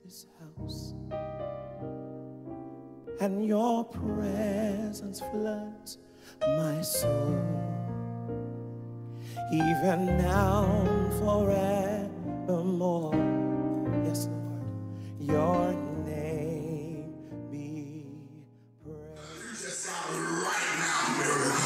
this house, and your presence floods my soul, even now and forevermore. Yes, Lord, your name be praised. You just got it right now, miracle.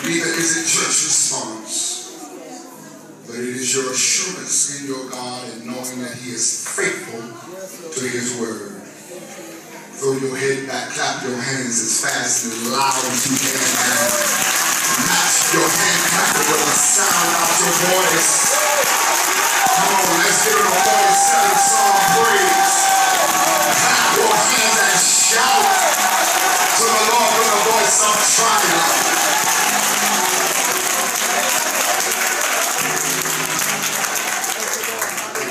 Neither is it church response, but it is your assurance in your God and knowing that He is faithful to His word. Throw your head back, clap your hands as fast and as loud as you can, and match your hand clapping with a sound out your voice. Come on, let's give it a 47 song praise. Clap your hands and shout to the Lord with a voice of triumph.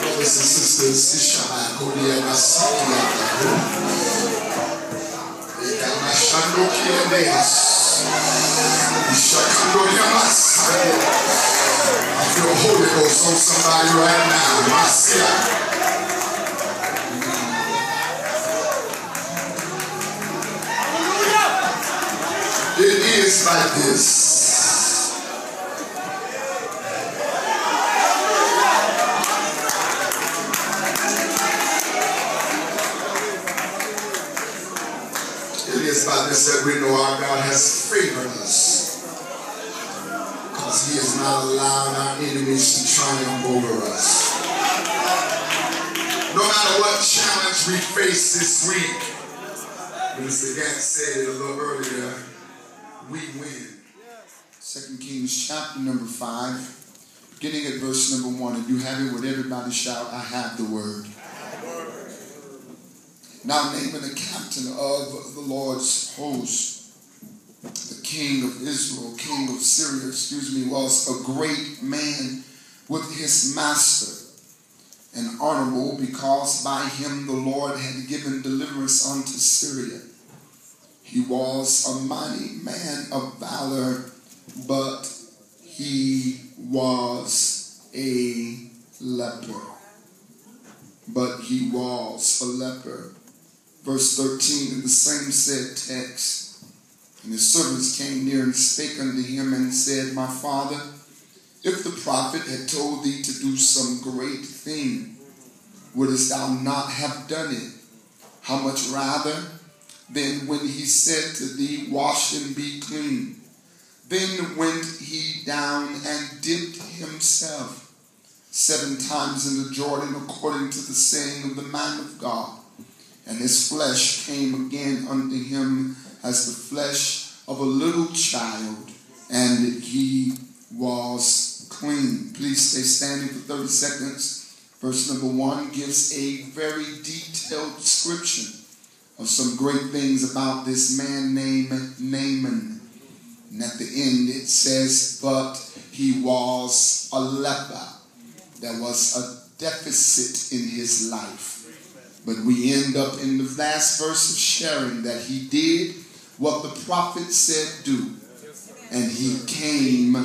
Brothers and sisters, C.O.G.I.C. I feel Holy Ghost on somebody right now. It is like this. It is by this that we know our God has favored us, because He has not allowed our enemies to triumph over us. No matter what challenge we face this week, Mr. Gant said it a little earlier, we win. 2 Kings chapter number 5, beginning at verse number 1. If you have it, would everybody shout, I have the word. Now Naaman, the captain of the Lord's host, the king of Israel, king of Syria, was a great man with his master, and honorable, because by him the Lord had given deliverance unto Syria. He was a mighty man of valor, but he was a leper. Verse 13 in the same said text. And his servants came near and spake unto him and said, My father, if the prophet had told thee to do some great thing, wouldest thou not have done it? How much rather than when he said to thee, Wash and be clean? Then went he down and dipped himself 7 times in the Jordan, according to the saying of the man of God. And his flesh came again unto him as the flesh of a little child, and he was clean. Please stay standing for 30 seconds. Verse number 1 gives a very detailed description of some great things about this man named Naaman. And at the end it says, but he was a leper. There was a deficit in his life. But we end up in the last verse of sharing that he did what the prophet said do. And he came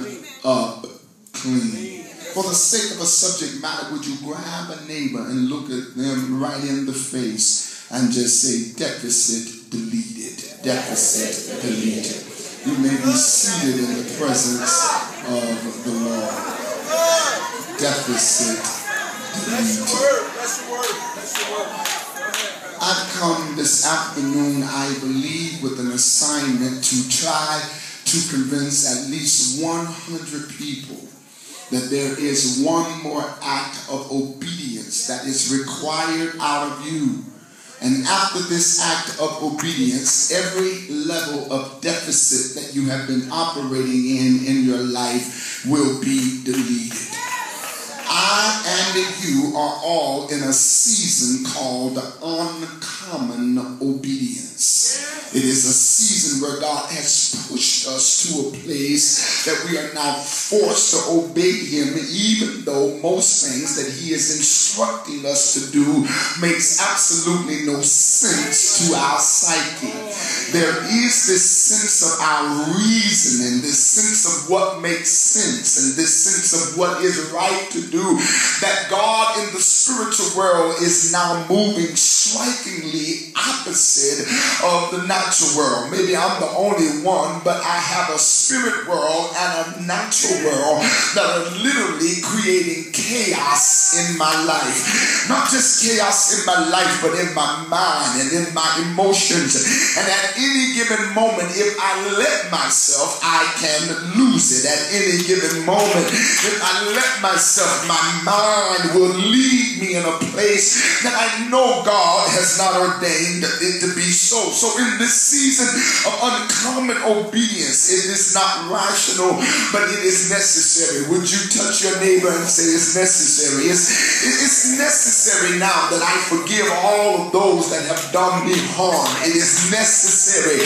up clean. For the sake of a subject matter, would you grab a neighbor and look at them right in the face and just say, deficit deleted. Deficit deleted. You may be seated in the presence of the Lord. Deficit deleted. I've come this afternoon, I believe, with an assignment to try to convince at least 100 people that there is one more act of obedience that is required out of you And after this act of obedience, every level of deficit that you have been operating in your life will be deleted. I and you are all in a season called uncommon obedience. It is a season where God has pushed us to a place that we are now forced to obey Him, even though most things that He is instructing us to do makes absolutely no sense to our psyche. There is this sense of our reasoning, this sense of what makes sense, and this sense of what is right to do, that God in the spiritual world is now moving strikingly opposite of the natural world. Maybe I'm the only one, but I have a spirit world and a natural world that are literally creating chaos in my life. Not just chaos in my life, but in my mind and in my emotions. And at any given moment, if I let myself, I can lose it. At any given moment, if I let myself, my mind will lead me in a place that I know God has not ordained it to be so. So in this season of uncommon obedience, it is not rational, but it is necessary. Would you touch your neighbor and say it's necessary? It's necessary now that I forgive all of those that have done me harm. It is necessary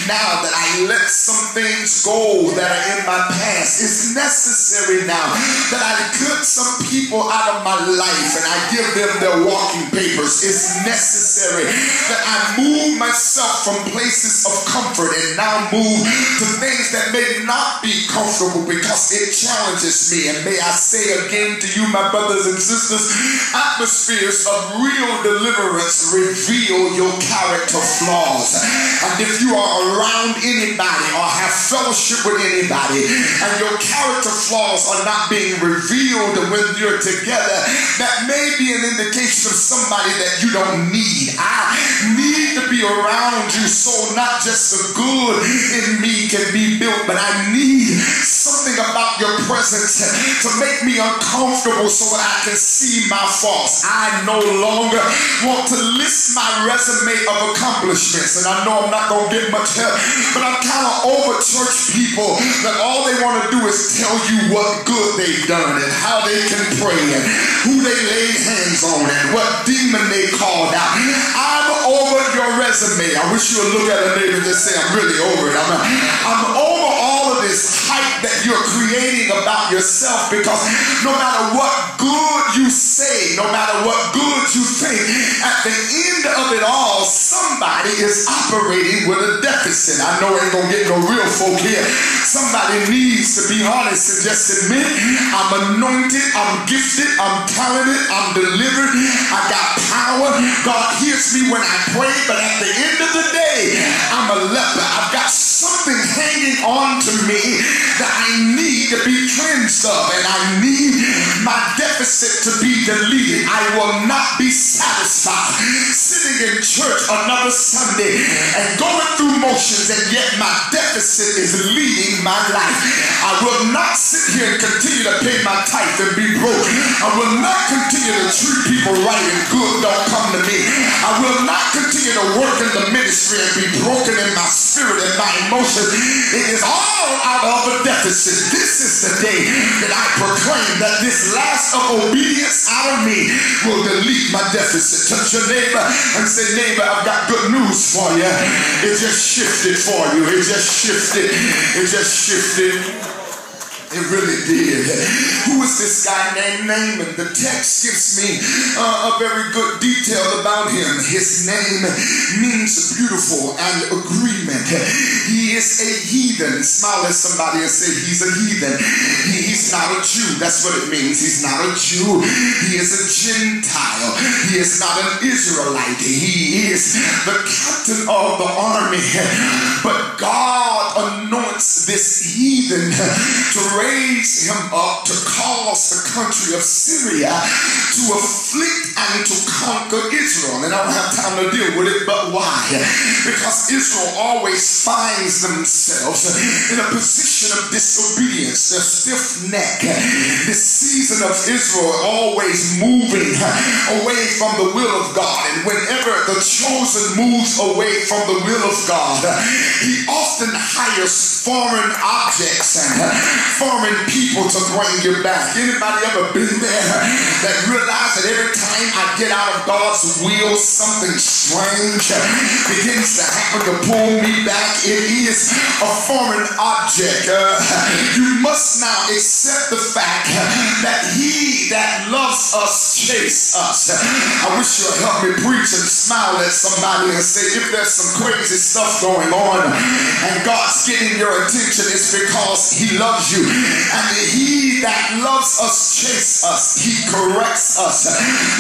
now that I let some things go that are in my past. It's necessary now that I cut some people out of my life and I give them their walking papers. It's necessary that I move myself from places of comfort and now move to things that may not be comfortable because it challenges me. And may I say again to you, my brothers and sisters, atmospheres of real deliverance reveal your character flaws. And if you are around anybody or have fellowship with anybody and your character flaws are not being revealed when you're together, that may be an indication of somebody that you don't need. I need to be around you so not just the good in me can be built, but I need something about your presence to make me uncomfortable so that I can see my faults. I no longer want to list my resume of accomplishments, and I know I'm not going to get much help, but I'm kind of over church people that all they want to do is tell you what good they've done and how they can pray and who they laid hands on and what demon they called out. I'm over your resume. I wish you would look at a neighbor and just say, I'm really over it. I'm over all of this hype that you're creating about yourself, because no matter what good you say, no matter what good you think, at the end of it all, somebody is operating with a deficit. I know I ain't gonna get no real folk here. Somebody needs to be honest and just admit, I'm anointed, I'm gifted, I'm talented, I'm delivered, I got power. God hears me when I pray, but at the end of the day, I'm a leper. I've got something hanging on to me that I need to be cleansed of, and I need my deficit to be deleted. I will not be satisfied sitting in church another Sunday and going through motions, and yet my deficit is leading my life. I will not sit here and continue to pay my tithe and be broke. I will not continue to treat people right and good don't come to me. I will not continue to work in the ministry and be broken in my spirit and my emotions. It is all out of a deficit. This is the day that I proclaim that this last of obedience out of me will delete my deficit. Touch your neighbor and say, neighbor, I've got good news for you. It just shifted for you. It just shifted. It just shifted. It really did. Who is this guy named Naaman? The text gives me a very good detail about him. His name means beautiful and agreement. He is a heathen. Smile at somebody and say he's a heathen. He's not a Jew. That's what it means. He's not a Jew. He is a Gentile. He is not an Israelite. He is the captain of the army. But God anoints this heathen to raise him up to cause the country of Syria to afflict and to conquer Israel. And I don't have time to deal with it, but why? Because Israel always finds themselves in a position of disobedience. They're stiff-necked. This season of Israel always moving away from the will of God. And whenever the chosen moves away from the will of God, he often hires foreign objects and foreign people to bring you back. Anybody ever been there that realized that every time I get out of God's will, something strange begins to happen to pull me back? It is a foreign object. You must now accept the fact that he that loves us chase us. I wish you'd help me preach and smile at somebody and say, if there's some crazy stuff going on and God's getting your attention, it's because he loves you. And he that loves us chase us. He corrects us.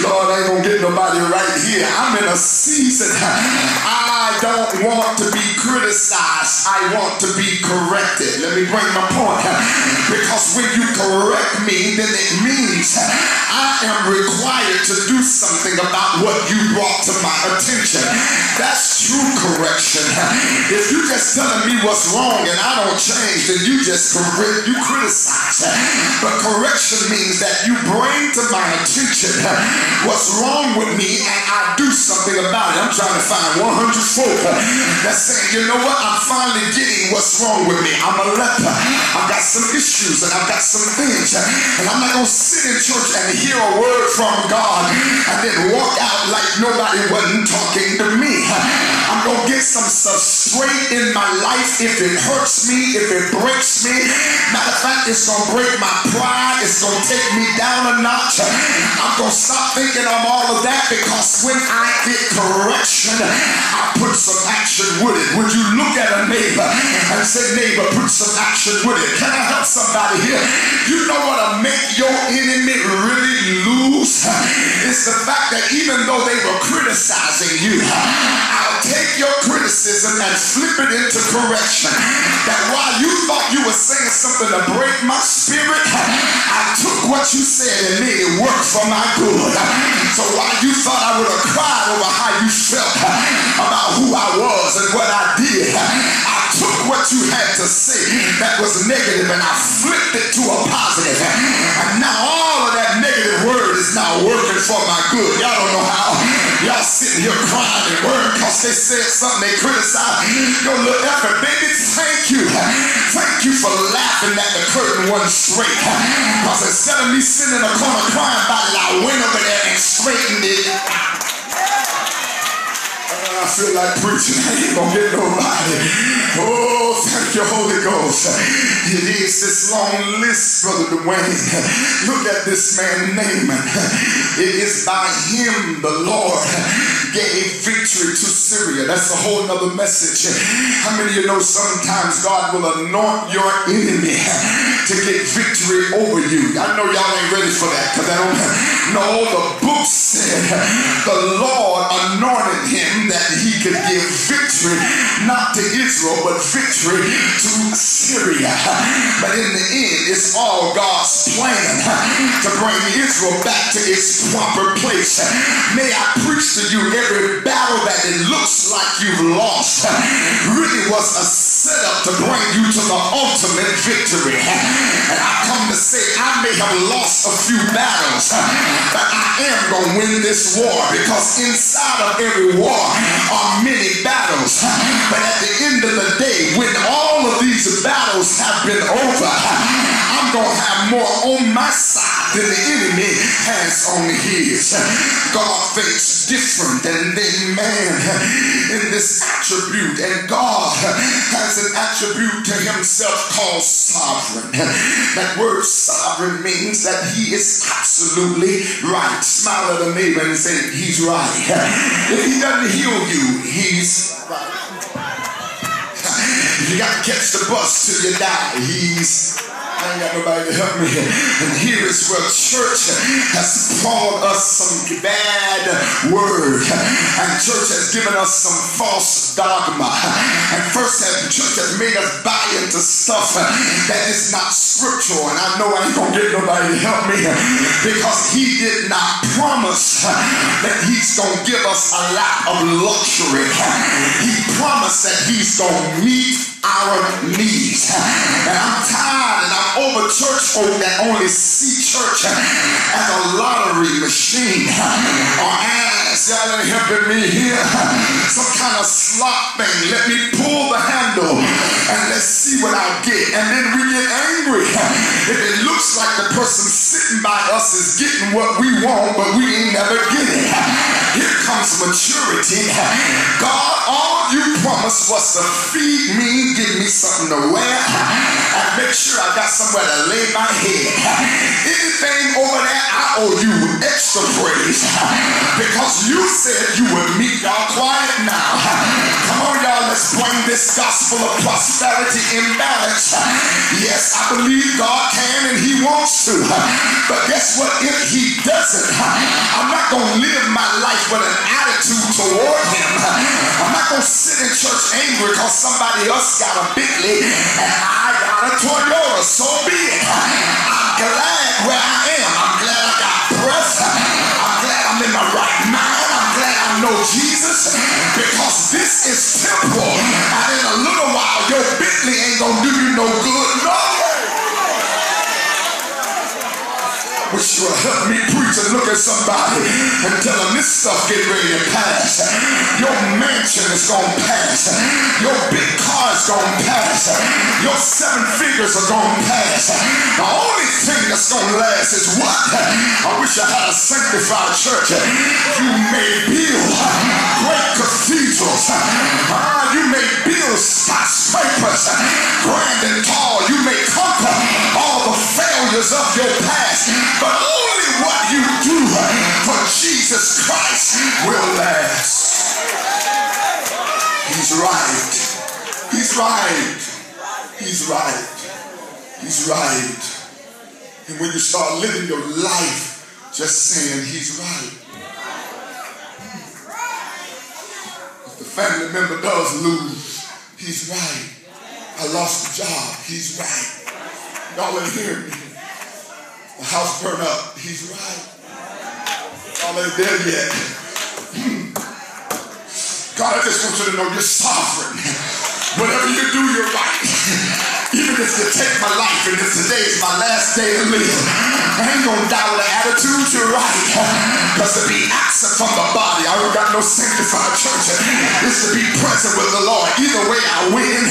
Lord, I ain't gonna get nobody right here. I'm in a season. I don't want to be criticized. I want to be corrected. Let me bring my point. Because when you correct me, then it means I am required to do something about what you brought to my attention. That's true correction. If you just telling me what's wrong and I don't change, then you just correct, you criticize. But correction means that you bring to my attention what's wrong with me and I do something about it. I'm trying to find 100 folk that's saying, you know what, I'm finally getting what's wrong with me. I'm a leper. I've got some issues and I've got some things. And I'm not going to sit in church and hear a word from God and then walk out like nobody wasn't talking to me. I'm going to get some stuff straight in my life. If it hurts me, if it breaks me, matter of fact, it's going to break my pride. It's going to take me down a notch. I'm going to stop thinking I'm all of that, because when I get correction, I put some action with it. Would you look at a neighbor and say, neighbor, put some action with it? Can I help somebody here? You know what'll make your enemy really lose? It's the fact that even though they were criticizing you, I'll take your criticism and flip it into correction. That while you thought you were saying something to break my spirit, I took what you said and made it work for my good. So while you thought I would have cried over how you felt about who I was and what I did, I took what you had to say that was negative and I flipped it to a positive. And now all of that negative word is now working for my good. Y'all don't know how. Y'all sitting here crying and worrying because they said something, they criticized your little effort. Baby, thank you. Thank you for laughing that the curtain wasn't straight. Because instead of me sitting in a corner crying about it, I went over there and straightened it. I feel like preaching. I ain't gonna get nobody. Oh, thank you, Holy Ghost. It is this long list, Brother Dwayne. Look at this man, Naaman. It is by him the Lord gave victory to Syria. That's a whole nother message. How many of you know sometimes God will anoint your enemy to get victory over you? I know y'all ain't ready for that, because I don't know. The book said the Lord anointed him that he could give victory not to Israel but victory to Syria. But in the end, it's all God's plan to bring Israel back to its proper place. May I preach to you, every battle that it looks like you've lost really was a setup to bring you to the ultimate victory. And I come to say, I may have lost a few battles, but I am going to win this war, because inside of every war are many battles. But at the end of the day, when all of these battles have been over, I'm going to have more on my side than the enemy has on his. God thinks different than man in this attribute, and God has an attribute to himself called sovereign. That word sovereign means that he is absolutely right. Smile at a neighbor and say, he's right. If he doesn't heal you, he's right. If you got to catch the bus till you die, he's I ain't got nobody to help me. And here is where church has brought us some bad word. And church has given us some false dogma. And first church has made us buy into stuff that is not scriptural. And I know I ain't gonna get nobody to help me because he did not promise that he's gonna give us a lot of luxury. He promised that he's gonna meet our needs. And I'm tired and I'm over church folk that only see church as a lottery machine, or as y'all ain't helping me here, some kind of slot thing. Let me pull the handle and let's see what I get. And then we get angry if it looks like the person sitting by us is getting what we want, but we ain't never get it. Here comes maturity. God, all you promised was to feed me, give me something to wear, and make sure I got somewhere to lay my head. Anything over there, I owe you extra praise because you said you would meet. Y'all quiet now. Come on, y'all, let's bring this gospel of prosperity in balance. Yes, I believe God can and he wants to, but guess what? If he doesn't, I'm not going to live my life with an attitude toward him. I'm not going to sit in church angry because somebody else got a Bentley and I got a Toyota. So be it. I'm glad where I am. I'm glad I got breath. I'm glad I'm in my right mind. I'm glad I know Jesus, because this is temporal. And in a little while, your Bentley ain't going to do you no good. No. Wish you would help me preach and look at somebody and tell them this stuff get ready to pass. Your mansion is going to pass. Your big car is going to pass. Your 7 figures are going to pass. The only thing that's going to last is what? I wish I had a sanctified church. You may build great cathedrals. You may build skyscrapers, grand and tall. You may conquer all the failures of your past. But only what you do for Jesus Christ will last. He's right. He's right. He's right. He's right. And when you start living your life just saying he's right. If the family member does lose, he's right. I lost the job, he's right. Y'all ain't hearing me. The house burned up. He's right. Y'all ain't there yet. God, I just want you to know you're sovereign. Whatever you do, you're right. Even if you take my life and if today is my last day to live, I ain't gonna die with an attitude, you're right. Because to be absent from the body, I don't got no sanctified church, is to be present with the Lord. Either way, I win.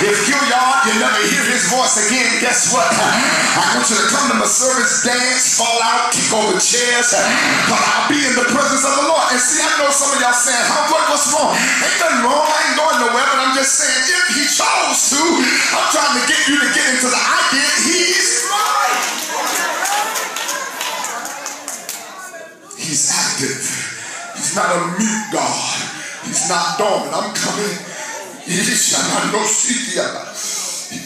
If Gilyard, you never hear his voice again, guess what? I want you to come to my service, dance, fall out, kick over chairs, because I'll be in the presence of the Lord. And see, I know some of y'all saying, what's wrong? Ain't nothing wrong, I ain't going nowhere, but I'm just saying, if he chose to, I'm trying to get you to get into the idea he's right. He's active. He's not a mute God. He's not dormant. I'm coming. He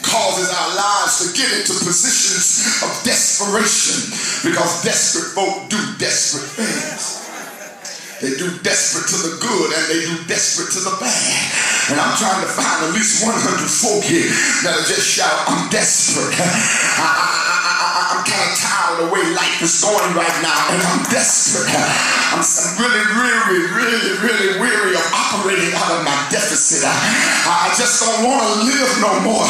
causes our lives to get into positions of desperation, because desperate folk do desperate things. They do desperate to the good and they do desperate to the bad. And I'm trying to find at least 100 folk here that'll just shout, I'm desperate. I'm kind of tired of the way life is going right now, and I'm desperate. I'm really weary of operating out of my deficit. I just don't want to live no more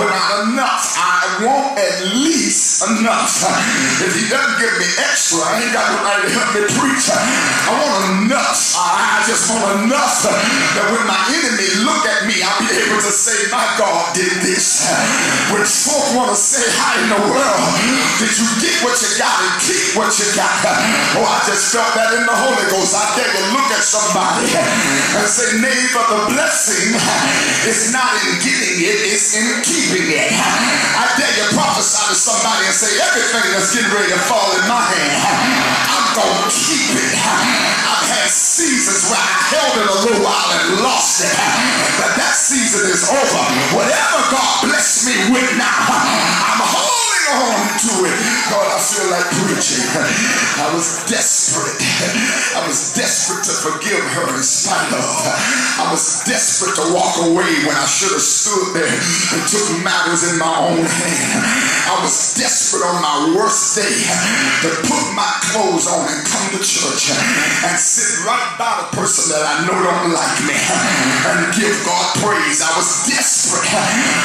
without enough. I want at least enough. If he doesn't give me extra, I ain't got nobody to help me preach. I want enough. I just want enough that when my enemy look at me, I'll be able to say, my God did this. When folk want to say, how in the world did you get what you got and keep what you got? Oh, I just felt that in the Holy Ghost. I dare you look at somebody and say, neighbor, the blessing is not in getting it, it's in keeping it. I dare you prophesy to somebody and say, everything that's getting ready to fall in my hand, I'm going to keep it. I've had seasons where I held it a little while and lost it, but that season is over. Whatever God bless me with now, I'm God, I feel like preaching. I was desperate. I was desperate to forgive her in spite of. I was desperate to walk away when I should have stood there and took matters in my own hand. I was desperate on my worst day to put my clothes on and come to church and sit right by the person that I know don't like me and give God praise. I was desperate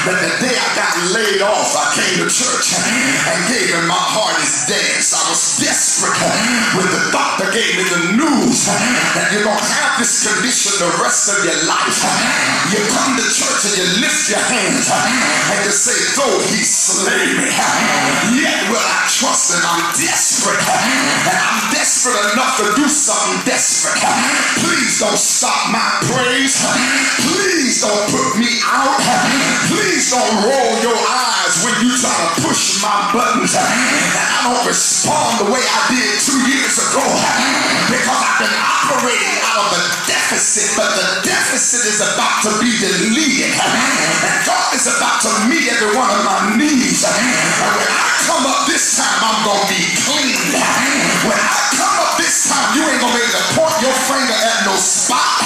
that the day I got laid off, I came to church and gave him my hardest dance. I was desperate when the doctor gave me the news that you're going to have this condition the rest of your life. You come to church and you lift your hands and you say, though he slay me, yet will I trust him. I'm desperate, and I'm desperate enough to do something desperate. Please don't stop my praise. Please don't put me out. Please don't roll your eyes when you try to push my buttons and I don't respond the way I did 2 years ago, because I've been operating out of a deficit, but the deficit is about to be deleted, and God is about to meet every one of my needs. And when I come up this time, I'm going to be clean. When I come up this time, you ain't going to be able to point your finger at no spot,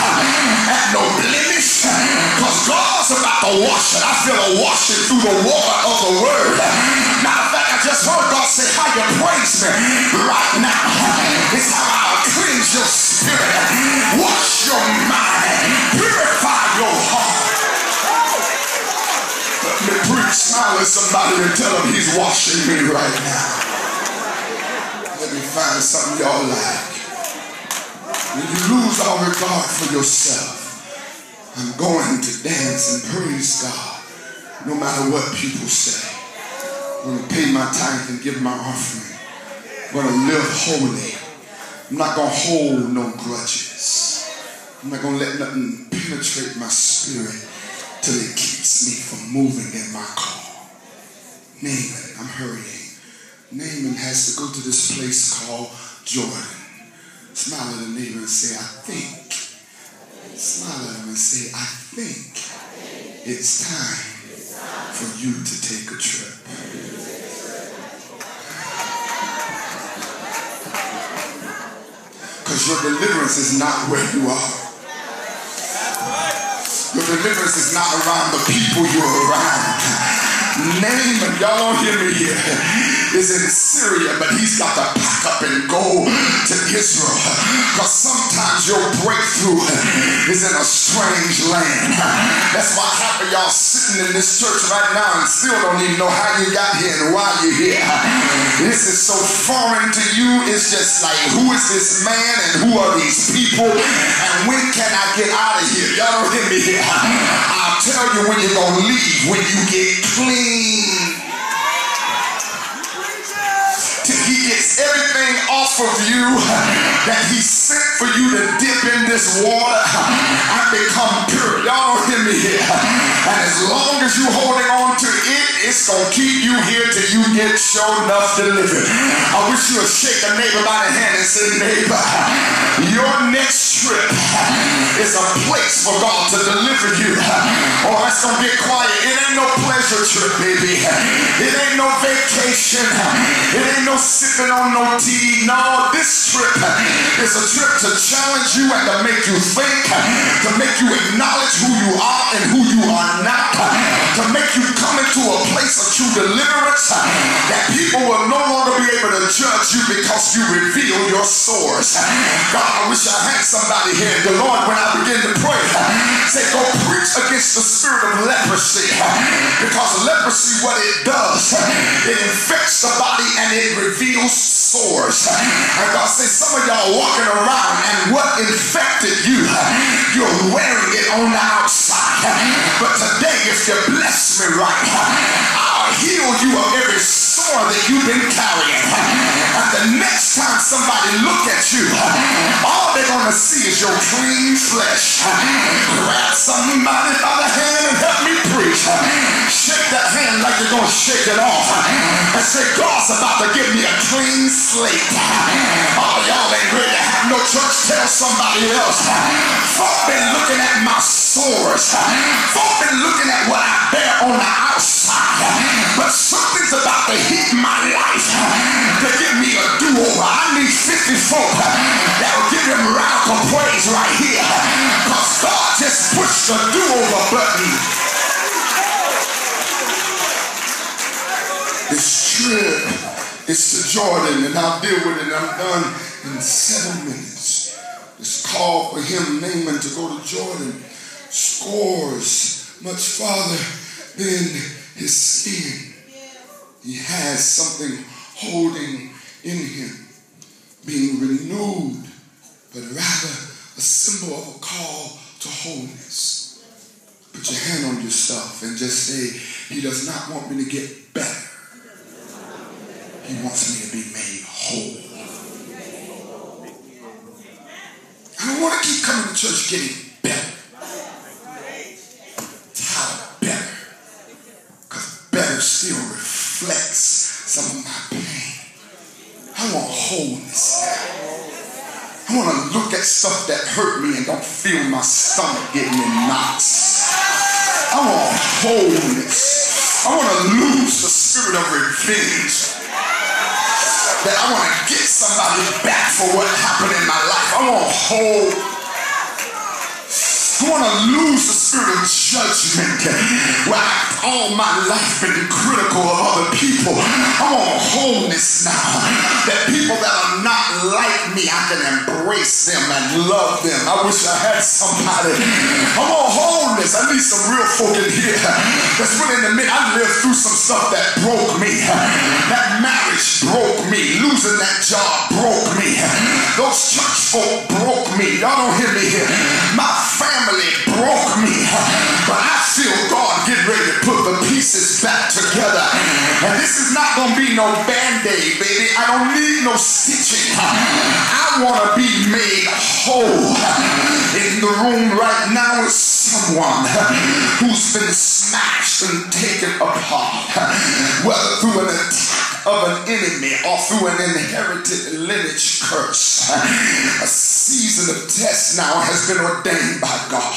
at no blemish, because God's about to wash it. I feel a washing through the water of the word. Matter of fact, I just heard God say, how you praise me right now is how I'll cleanse your spirit, wash your mind, purify your heart. Let me preach, smile at somebody and tell them he's washing me right now. Let me find something y'all like. When you lose all regard for yourself, I'm going to dance and praise God no matter what people say. I'm going to pay my tithe and give my offering. I'm going to live holy. I'm not going to hold no grudges. I'm not going to let nothing penetrate my spirit till it keeps me from moving in my call. Naaman, I'm hurrying. Naaman has to go to this place called Jordan. Smile at the neighbor and say, I think. Smile at him and say, I think it's time for you to take a trip. Because your deliverance is not where you are. Your deliverance is not around the people you're around. Naaman, y'all don't hear me here, is in Syria, but he's got to pack up and go to Israel. Because sometimes your breakthrough is in a strange land. That's why half of y'all sitting in this church right now and still don't even know how you got here and why you're here. This is so foreign to you. It's just like, who is this man and who are these people? And when can I get out of here? Y'all don't hear me here. I'll tell you when you're going to leave, when you get clean. Till he gets everything off of you that he sent for you to dip in this water and become pure. Y'all don't hear me here. And as long as you're holding on to it, it's going to keep you here till you get sure enough delivered. I wish you would shake a neighbor by the hand and say, neighbor, your next trip is a place for God to deliver you. Or it's going to get quiet. It ain't no pleasure trip, baby. It ain't no vacation. It ain't no sipping on no tea. No, this trip is a trip to challenge you and to make you think, to make you acknowledge who you are and who you are not, to make you come into a place of true deliverance that people will no longer be able to judge you because you reveal your source. God, I wish I had somebody here. The Lord, when I begin to pray, say, go preach against the spirit of leprosy, because leprosy, what it does, it infects the body and it reveals sores. And God says, some of y'all walking around and what infected you, you're wearing it on the outside. But today, if you bless me right, I'll heal you of every sore that you've been carrying. And the next time somebody look at you, all they're going to see is your clean flesh. Grab somebody by the hand and help me preach. Shake that hand like you're going to shake it off and say, God's about to give me a clean slate. Oh, y'all ain't ready to have no church. Tell somebody else. Folk been looking at my sores. Folk been looking at what I bear on the outside. But something's about to hit my life the do-over button. This trip is to Jordan, and I'll deal with it, and I'm done in 7 minutes. This call for him, Naaman, to go to Jordan scores much farther than his skin. He has something holding in him, being renewed, but rather a symbol of a call to wholeness. Put your hand on yourself and just say, he does not want me to get better. He wants me to be made whole. I don't want to keep coming to church getting better. Tired of better. Because better still reflects some of my pain. I want wholeness. I want to look at stuff that hurt me and don't feel my stomach getting in knots. I want wholeness. I want to lose the spirit of revenge. That I want to get somebody back for what happened in my life. I want whole. I want to lose the spirit of judgment where I've all my life been critical of other people. I want wholeness now. That people that are not like me, I can embrace them and love them. I wish I had somebody. I want wholeness. I need some real folk in here that's willing to admit I lived through some stuff that broke me. That marriage broke me. Losing that job broke me. Those church folk broke me. Y'all don't hear me here. My family broke me, but I feel God getting ready to put the pieces back together. And this is not going to be no band-aid, baby. I don't need no stitching. I want to be made whole. In the room right now is someone who's been smashed and taken apart, whether through an attack of an enemy or through an inherited lineage curse. A season of test now has been ordained by God.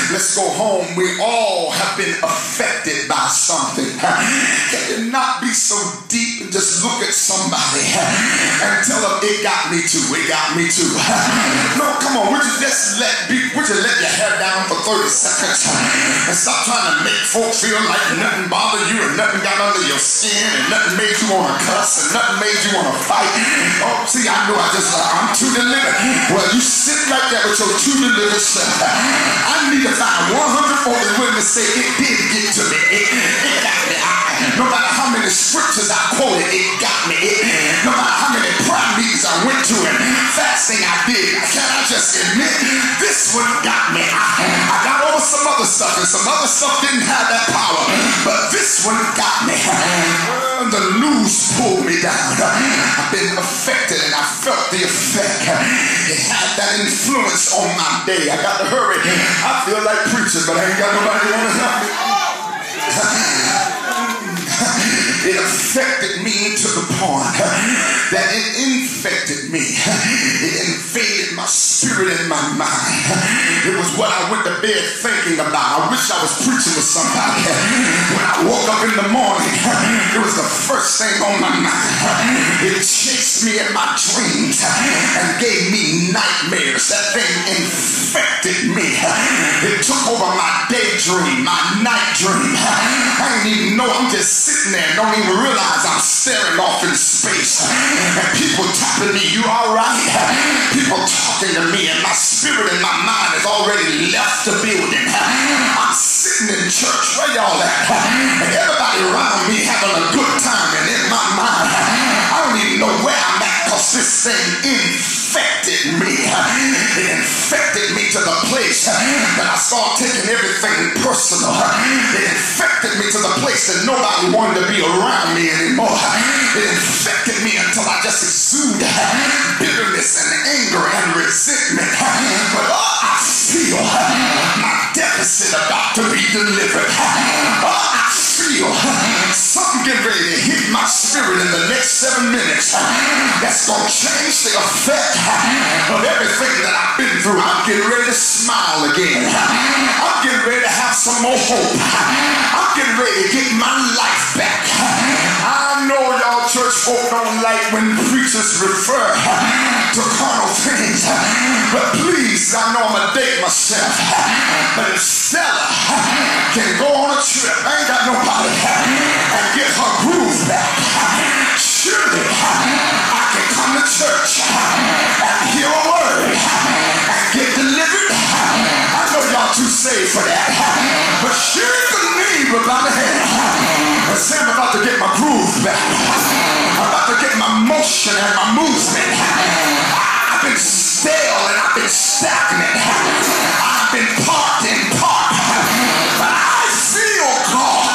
Let's go home. We all have been affected by something. Can you not be so deep and just look at somebody and tell them it got me too, it got me too? No, come on, would you let your hair down for 30 seconds and stop trying to make folk feel like nothing bothered you and nothing got under your skin and nothing made you want to cuss and nothing made you want to fight? Oh, see, I know I'm too delivered. Well, you sit right there with your too delivered self. I need to find 100 folk that willing to say it did get to me. It got me. No matter how many scriptures I quoted, it got me. No matter how many prayer meetings I went to and fasting I did, can I just admit this one got me? I got over some other stuff and some other stuff didn't have that power, but this one got me. The news pulled me down. I've been affected and I felt the effect. It had that influence on my day. I got to hurry. I feel like preaching, but I ain't got nobody want to help me. It affected me to the point that it infected me. It invaded my spirit and my mind. It was what I went to bed thinking about. I wish I was preaching to somebody. When I woke up in the morning, it was the first thing on my mind. It chased me in my dreams and gave me nightmares. That thing infected me. It took over my daydream, my night dream. I didn't even know. I'm just sitting there, don't even realize I'm staring off in space. And people tapping me, you all right? People talking to me, and my spirit and my mind has already left the building. I'm sitting in church, where y'all at? And everybody around me having a good time, and in my mind, I don't even know where I'm at, because this thing infected me. It infected me to the place that I started taking everything personal. It infected me to the place that nobody wanted to be around me anymore. It infected me until I just exuded bitterness and anger and resentment. But I feel my deficit about to be delivered. I feel something getting ready to hit my spirit in the next 7 minutes that's going to change the effect of everything that I've been through. I'm getting ready to smile again. I'm getting ready to have some more hope. I'm getting ready to get my life back. I know y'all church folk don't like when preachers refer to carnal things, but please, I know I'm going to date myself, but it's Stella can go on a trip. I ain't got nobody and get her groove back. Surely I can come to church and hear a word and get delivered. I know y'all too saved for that, but surely could leave without a hand and say I'm about to get my groove back. I'm about to get my motion and my movement. I've been stale and I've been stagnant. I've been parked in park, but I feel God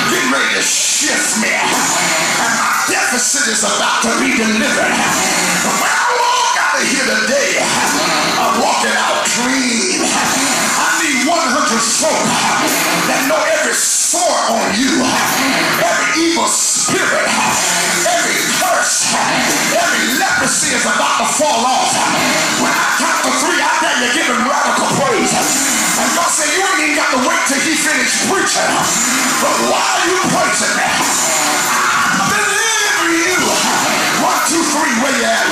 getting ready to shift me, and my deficit is about to be delivered. When I walk out of here today, I'm walking out clean. I need 100 folk that know every sore on you, every evil spirit, every curse, every leprosy is about to fall off. When I count to 3, I dare you give him radical praise. And God said, you ain't even got to wait till he finished preaching, but while you praising me, I deliver you. 1, 2, 3, where you at?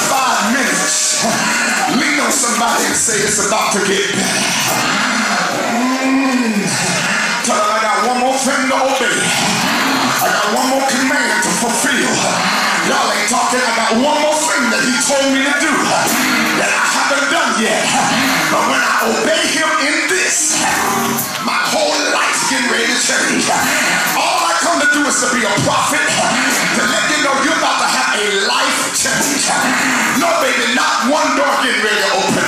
5 minutes. Lean on somebody and say it's about to get better. Tell them I got one more thing to obey. I got one more command to fulfill. Y'all ain't talking. I got one more thing that he told me to do that I haven't done yet. But when I obey him in this, my whole life's getting ready to change. All I come to do is to be a prophet, to let you know you're about to have a life change. No, baby, not one door getting ready to open.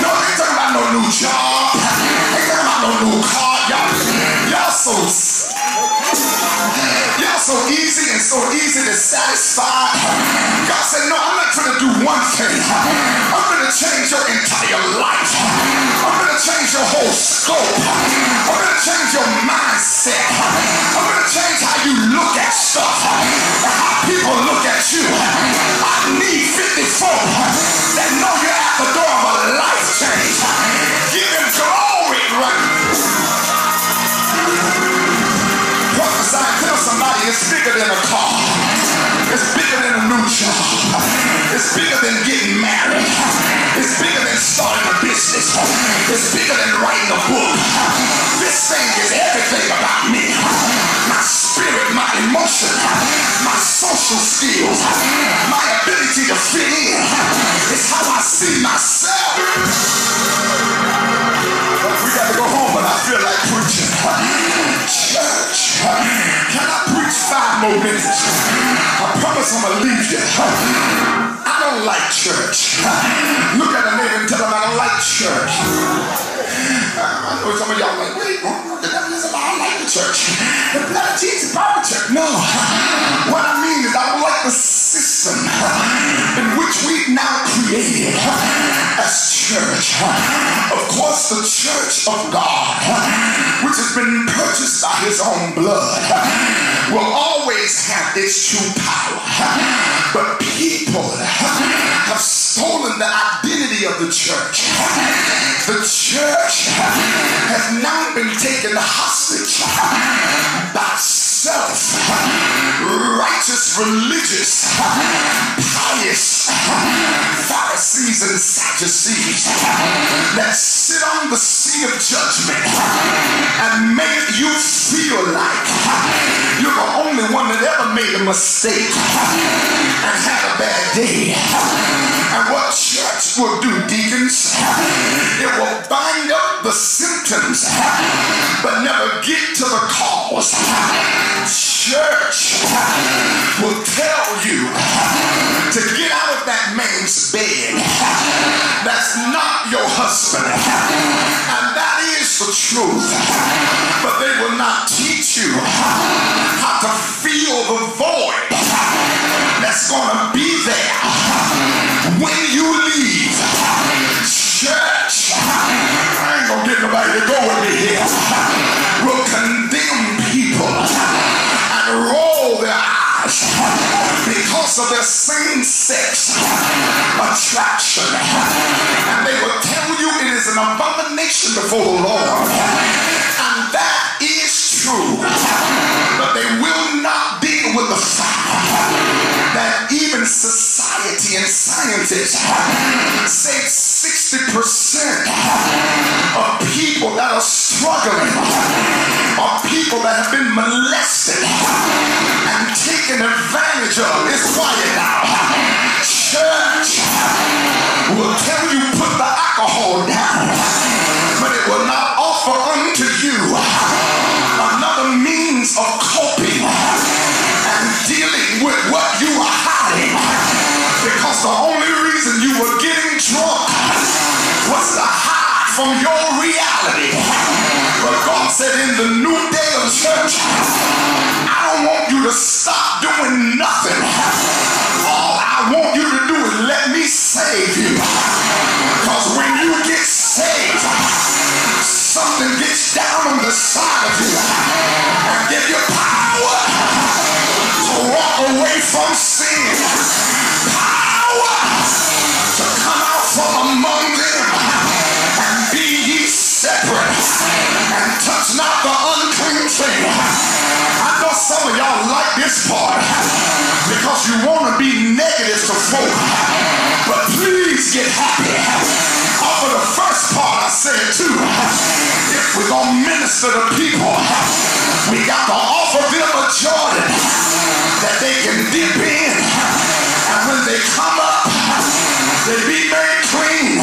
No, they ain't talking about no new job. They ain't talking about no new car. Y'all so easy and so easy to satisfy. God said, no, I'm not trying to do one thing. I'm going to change your entire life. I'm going to change your whole scope. I'm going to change your mindset. I'm going to change how you look at stuff and how people look at you. I need 50 folk that know you're at the door of a life change. Give him glory right now. Prophesy, tell somebody it's bigger than a car. It's bigger than a new job. It's bigger than getting married. It's bigger than starting a business. It's bigger than writing a book. This thing is everything about me. My spirit, my emotion, my social skills, my ability to fit in. It's how I see myself. We got to go home, but I feel like preaching. Church, can I preach 5 more minutes? I promise I'm going to leave you. I don't like church. Look at a neighbor and tell them I don't like church. I know some of y'all like, wait, the devil is a lie. I like the church. The blood of Jesus, Bible church. No. What I mean is I don't like the system in which we've now created as church. Of course, the church of God, which has been purchased by his own blood, will always have its true power. But people have stolen the identity of the church. The church has now been taken hostage by self-righteous, religious, pious Pharisees and Sadducees that sit on the seat of judgment and make you feel like you're the only one that ever made a mistake and had a bad day. And what church will do, deacons, it will bind up the symptoms but never get to the cause. Church will tell you to get out of that man's bed. That's not your husband, and that is the truth. But they will not teach you how to feel the void that's going to be there when you leave. Church, I ain't gonna get nobody to go with me here, will condemn people and roll their eyes because of their same-sex attraction. And they will tell you it is an abomination before the Lord. And that is true. But they will not deal with the fact that even society scientists say 60% of people that are struggling are people that have been molested and taken advantage of. It's quiet now. Church will tell you put the alcohol down, but it will not offer unto you another means of coping and dealing with what you are hiding, because the only reason you were getting drunk was to hide from your reality. But God said in the new day of church, I don't want you to stop doing nothing. All I want you to do is let me save you. Because when you get saved, something gets down on the side of you and give you power to walk away from sin. Power to come out from among them and be ye separate and touch not the unclean thing. I know some of y'all like this part because you want to be negative to folk, but please get happy. Off of the first part I said too, if we're going to minister to people, we got to offer them a Jordan that they can dip in, and when they come up, they be made clean.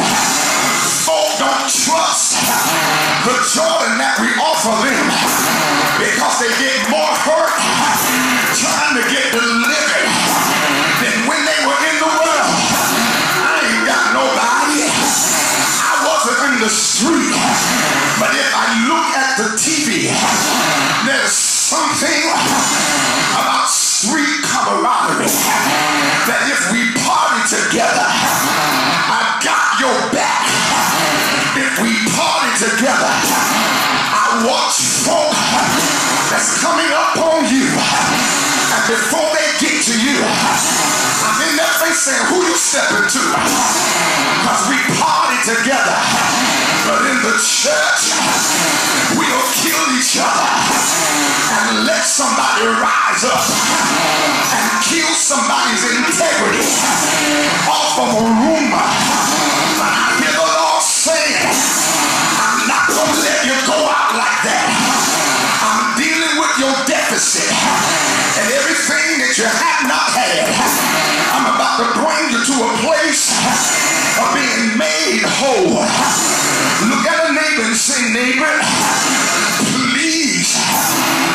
Folk don't trust the Jordan that we offer them because they get more hurt trying to get delivered than when they were in the world. I ain't got nobody. I wasn't in the street, but if I look at the TV, there's something about street camaraderie that if we party together, I got your back. If we party together, I watch folk that's coming up on you, and before they get to you, I'm in their face saying, who you stepping to? Because we party together. But in the church, we'll kill each other and let somebody rise up and kill somebody's integrity off of a rumor. But I hear the Lord saying, I'm not going to let you go out like that. I'm dealing with your deficit and everything that you have not had. I'm about to bring you to a place of being made whole. Look at a neighbor and say, neighbor, please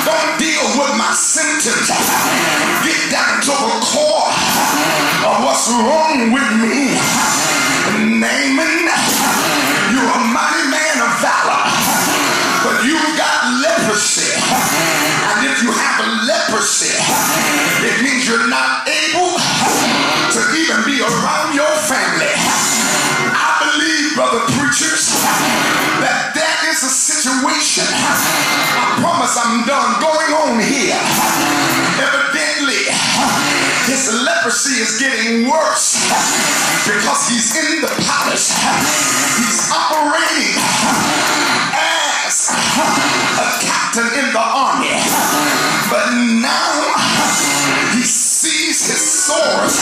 don't deal with my symptoms. Get down to the core of what's wrong with me. Naaman, you're a mighty man of valor, but you've got leprosy. And if you have a leprosy, it means you're not able to even be around your family. I believe, brother preachers, that there is a situation, I promise I'm done, going on here. Evidently, his leprosy is getting worse because he's in the palace. He's operating as a captain in the army, but now he sees his sores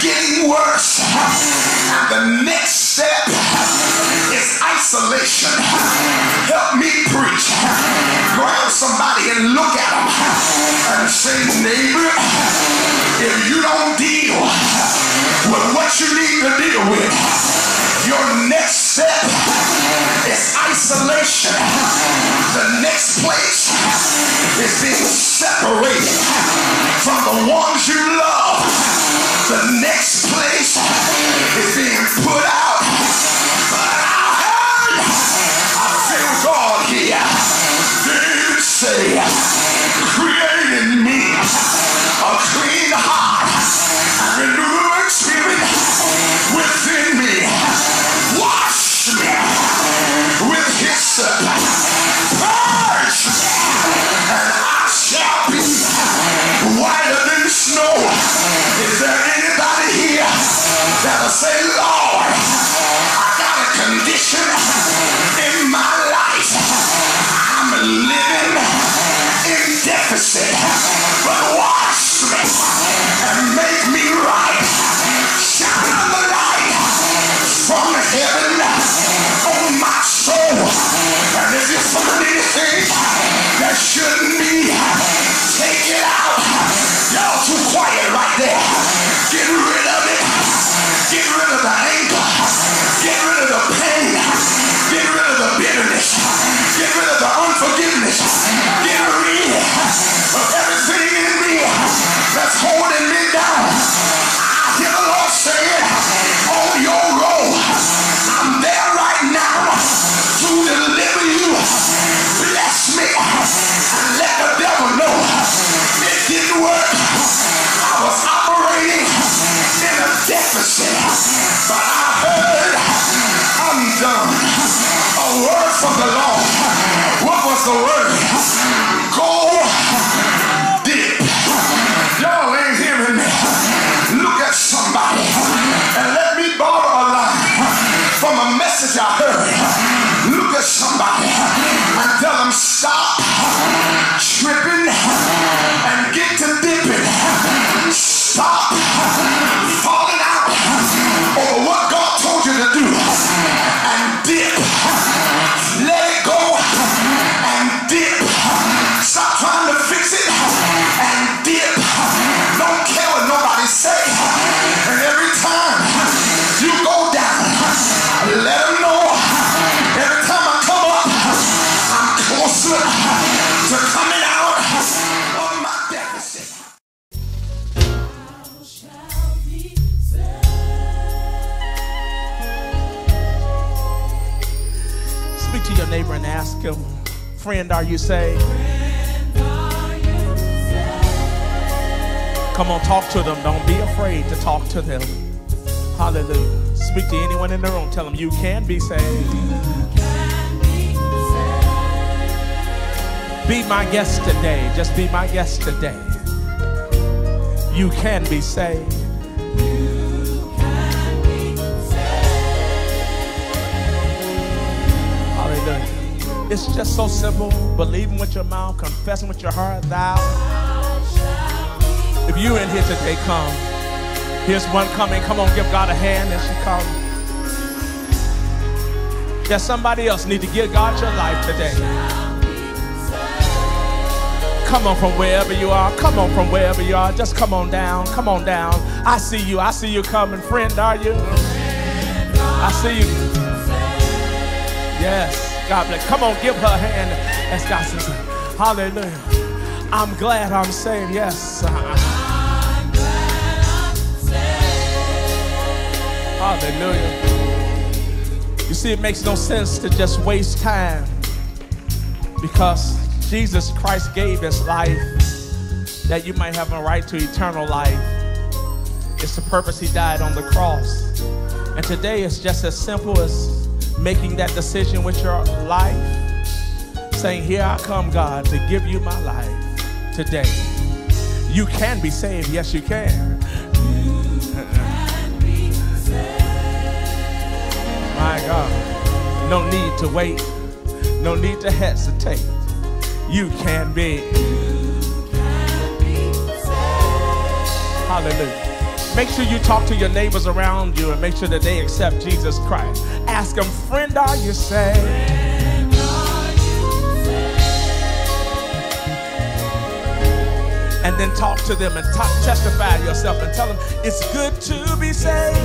getting worse, and the next step is isolation. Help me preach. Grab somebody and look at them and say, neighbor, if you don't deal with what you need to deal with, your next step is isolation. The next place is being separated from the ones you love. The next place is being put out. But I feel God here. David say, create in me a clean heart and renew a spirit within me. Wash me with hyssop, purge me, and I shall be whiter than snow. Is there anybody here that'll say, Lord, I got a condition in my life. I'm living a word from the Lord. What was the word? Go deep. Y'all ain't hearing me. Look at somebody and let me borrow a line from a message I heard. Look at somebody and tell them stop tripping and get to dipping. Stop falling out over what God told you to do and dip. Let it go and dip. Stop trying to fix it and dip. Don't care what nobody say. And every time you go down, let them know. Every time I come up, I'm closer to coming out of my deficit. Speak to your neighbor and ask him, friend, are you saved? Come on, talk to them. Don't be afraid to talk to them. Hallelujah. Speak to anyone in the room. Tell them you can be saved. Be my guest today. Just be my guest today. You can be saved. Hallelujah. It's just so simple. Believing with your mouth, confessing with your heart, thou. If you in here today, come. Here's one coming. Come on, give God a hand as she comes. There's somebody else need to give God your life today. Come on from wherever you are. Come on from wherever you are. Just come on down. Come on down. I see you. I see you coming. Friend, are you? I see you. Yes. God bless. Come on, give her a hand. As God says, hallelujah. I'm glad I'm saved. Yes. I'm glad I'm saved. Hallelujah. You see, it makes no sense to just waste time because Jesus Christ gave his life that you might have a right to eternal life. It's the purpose he died on the cross. And today it's just as simple as making that decision with your life, saying, here I come, God, to give you my life today. You can be saved. Yes, you can. My God. No need to wait. No need to hesitate. You can be. Hallelujah. Make sure you talk to your neighbors around you and make sure that they accept Jesus Christ. Ask them, friend, are you saved? And then talk to them and testify yourself and tell them it's good to be saved.